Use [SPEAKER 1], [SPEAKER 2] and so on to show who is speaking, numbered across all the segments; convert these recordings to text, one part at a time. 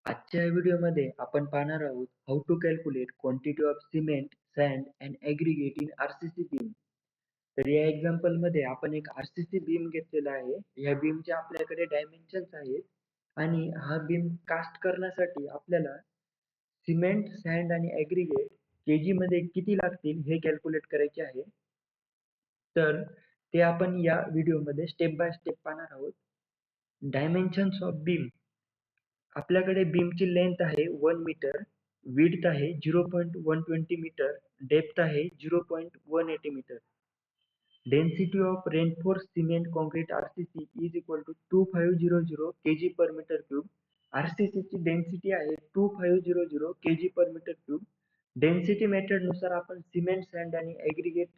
[SPEAKER 1] आजच्या व्हिडिओमध्ये आपण पाहणार आहोत how to calculate quantity of cement, sand and aggregate in RCC beam. तर या एक्झाम्पल मध्ये आपण एक आरसीसी बीम घेतलेला आहे. या बीमचे आपल्याकडे डायमेन्शन्स आहेत आणि हा बीम कास्ट करण्यासाठी आपल्याला सिमेंट, सॅन्ड आणि ॲग्रीगेट केजी मध्ये किती लागतील हे कॅल्क्युलेट करायचे आहे. तर ते आपण या व्हिडिओमध्ये स्टेप बाय स्टेप पाहणार आहोत. Dimensions of beam. आपल्याकडे बीमची लेंथ आहे 1 मीटर, विड्थ आहे 0.120 मीटर, डेप्थ आहे 0.180 metre. Density of reinforce cement concrete RCC is equal to 2500 kg per metre cube. RCC ची डेन्सिटी आहे 2500 kg per metre cube. Density method नुसार आपण सिमेंट, सॅन्ड आणि ॲग्रीगेट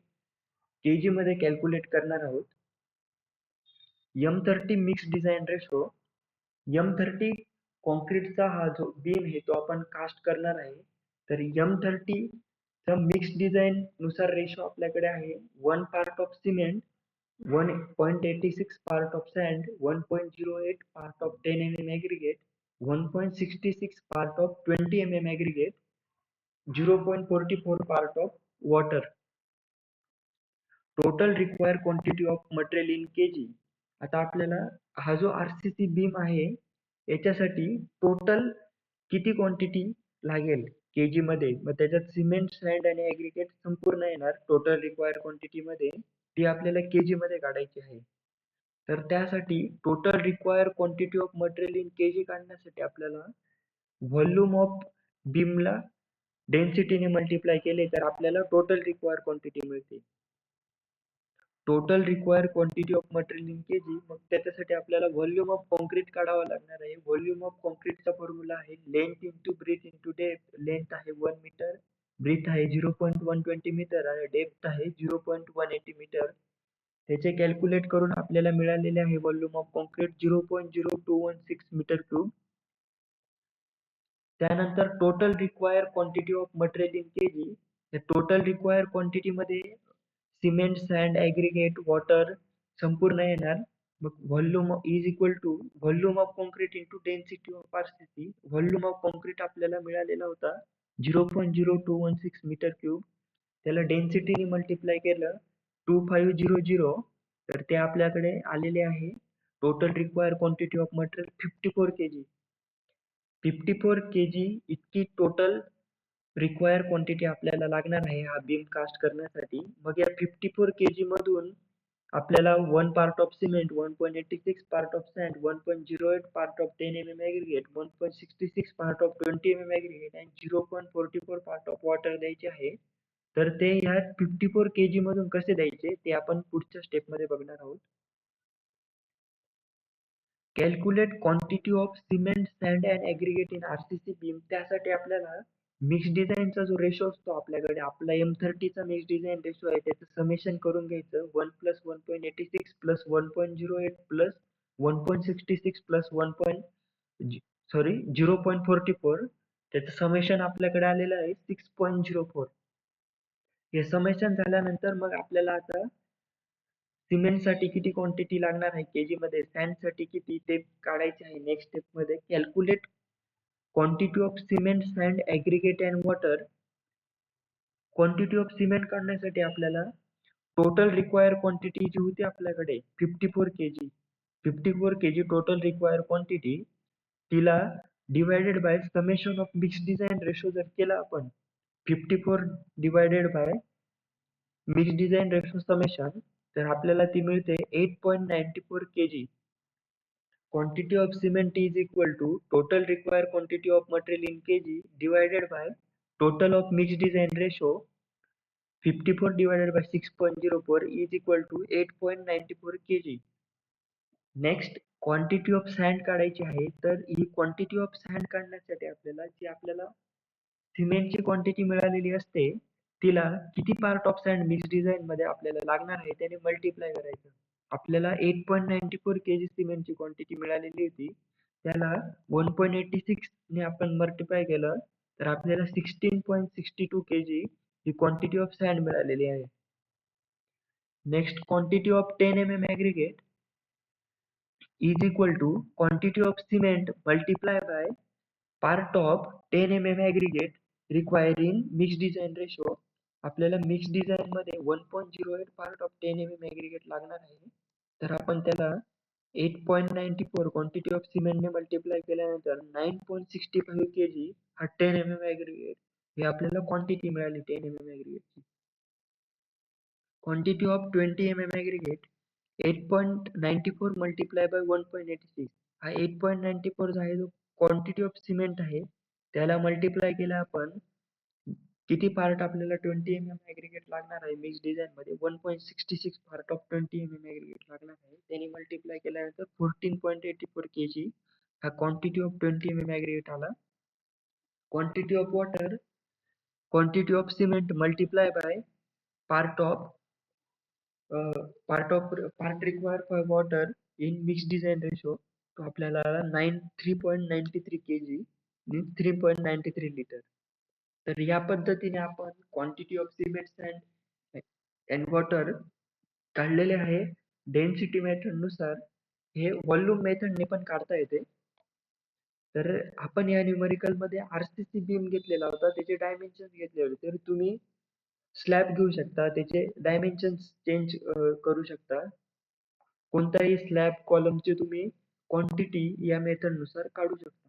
[SPEAKER 1] केजी मध्ये calculate करणार आहोत. M30 mix design ratio. M30 कॉन्क्रीटचा हा जो बीम आहे तो आपण कास्ट करणार आहे. तर M30 चा मिक्स डिझाइन नुसार रेशो आपल्याकडे आहे 1 part of cement, 1.86 part of sand, 1.08 part of 10 mm aggregate, 1.66 part of 20 mm aggregate, 0.44 part of water. Total required quantity of material in KG. आता आपल्याला हा जो आरसीसी बीम आहे याच्यासाठी टोटल किती क्वांटिटी लागेल केजी मध्ये, मग त्याच्यात सिमेंट, सॅन्ड आणि ॲग्रीगेट संपूर्ण येणार टोटल रिक्वायर्ड क्वांटिटी मध्ये, ती आपल्याला केजी मध्ये काढायची आहे. तर त्यासाठी total required quantity of material in KG काढण्यासाठी आपल्याला व्हॉल्यूम ऑफ बीमला डेन्सिटीने मल्टिप्लाय केले तर आपल्याला टोटल रिक्वायर्ड क्वांटिटी मिळते. Total required quantity of material in kg, मग त्याच्यासाठी आपल्याला व्हॉल्यूम ऑफ कॉन्क्रीट काढावा लागणार आहे. व्हॉल्यूम ऑफ कॉन्क्रीटचा फॉर्म्युला आहे length into breadth into depth. Length आहे 1 मीटर, ब्रीथ आहे 0.120 मीटर आणि डेप्थ आहे 0.180 मीटर. त्याचे कॅल्क्युलेट करून आपल्याला मिळालेले आहे volume of concrete 0.0216 metre cube. त्यानंतर total required quantity of material in kg. या टोटल रिक्वायर्ड क्वांटिटी मध्ये सिमेंट, सॅन्ड, ॲग्रीगेट, वॉटर संपूर्ण येणार. मग volume is equal to volume of concrete into density of RCC. Volume of concrete आपल्याला मिळालेला होता 0.0216 metre cube. त्याला डेन्सिटीने मल्टिप्लाय केलं 2500, तर ते आपल्याकडे आलेले आहे total required quantity of material 54 kg. 54 KG इतकी टोटल रिक्वायर क्वांटिटी आपल्याला लागणार आहे हा बीम कास्ट करण्यासाठी. मग या 54 केजी मधून आपल्याला 1 part of cement, 1.86 part of sand, 1.08 part of 10 mm aggregate, 1.66 part of 20 mm aggregate आणि 0.44 पार्ट ऑफ वॉटर द्यायचे आहे. तर ते ह्या 54 केजी मधून कसे द्यायचे ते आपण पुढच्या स्टेप मध्ये बघणार आहोत. Calculate quantity of cement, sand and aggregate in RCC beam. त्यासाठी आपल्याला मिक्स डिझाईनचा जो रेशो असतो आपल्याकडे, आपला M30 चा मिक्स डिझाइन रेशो आहे त्याचं समेशन करून घ्यायचं 1 प्लस 1.86 प्लस 1.08 प्लस 1.66 प्लस 0.44. त्याचं समेशन आपल्याकडे आलेलं आहे 6.04. हे समेशन झाल्यानंतर मग आपल्याला आता सिमेंट साठी किती क्वांटिटी लागणार आहे केजी मध्ये, सॅन्ड साठी किती ते काढायचे आहे नेक्स्ट स्टेप मध्ये. Calculate quantity of cement, sand, aggregate and water. Quantity of cement काढण्यासाठी आपल्याला टोटल रिक्वायर्ड क्वांटिटी जी होती आपल्याकडे 54 kg, 54 kg total required quantity, तिला divided by summation of mix design ratio जर केला आपण 54 divided by mix design ratio summation, तर आपल्याला ती मिळते 8.94 kg. Quantity of cement is equal to total required quantity of material in KG divided by total of mix design ratio 54 divided by 6.04 is equal to 8.94 kg. Next quantity of sand काढायची आहे. तर ही quantity of sand काढण्यासाठी आपल्याला जी आपल्याला सिमेंटची quantity मिळालेली असते तिला किती part of sand mix design मध्ये आपल्याला लागणार आहे त्याने मल्टिप्लाय करायचं. आपल्याला 8.94 केजी सिमेंटची क्वांटिटी मिळालेली होती, त्याला 1.86 ने आपण मल्टिप्लाय केलं तर आपल्याला 16.62 केजी ही क्वांटिटी ऑफ सॅन्ड मिळालेली आहे. Next quantity of 10 mm aggregate is equal to quantity of cement multiply by part of 10 aggregate required in mixed design ratio. आपल्याला मिक्स डिझाइन मध्ये 1.08 पार्ट ऑफ 10 aggregate लागणार आहे. तर आपण त्याला 8.94 क्वांटिटी ऑफ सिमेंटने मल्टिप्लाय केल्यानंतर 9.65 kg हा 10 aggregate हे आपल्याला क्वांटिटी मिळाली 10 aggregate. Quantity of 20 aggregate 8.94 multiply by 1.86 हा 8.94 जो आहे जो क्वांटिटी ऑफ सिमेंट आहे त्याला मल्टिप्लाय केला आपण किती पार्ट आपल्याला 20 aggregate लागणार आहे मिक्स डिझाइन मध्ये 1.66 पार्ट ऑफ 20 aggregate लागणार आहे त्याने मल्टिप्लाय केल्यानंतर 14.84 kg हा क्वांटिटी ऑफ 20 aggregate आला. Quantity of water quantity of cement multiply by part of part required for water in mixed design ratio तो आपल्याला 3.93 kg means 3.93 liter. तर या पद्धतीने आपण quantity of cement and water काढलेले आहे. डेन्सिटी मेथड नुसार हे व्हॉल्यूम मेथडने पण काढता येते. तर आपण या न्यूमेरिकल मध्ये आरसीसी बीम घेतलेला होता त्याचे डायमेन्शन घेतले होते. तर तुम्ही स्लॅब घेऊ शकता त्याचे डायमेन्शन्स चेंज करू शकता. कोणताही स्लॅब कॉलमचे तुम्ही क्वांटिटी या मेथड नुसार काढू शकता.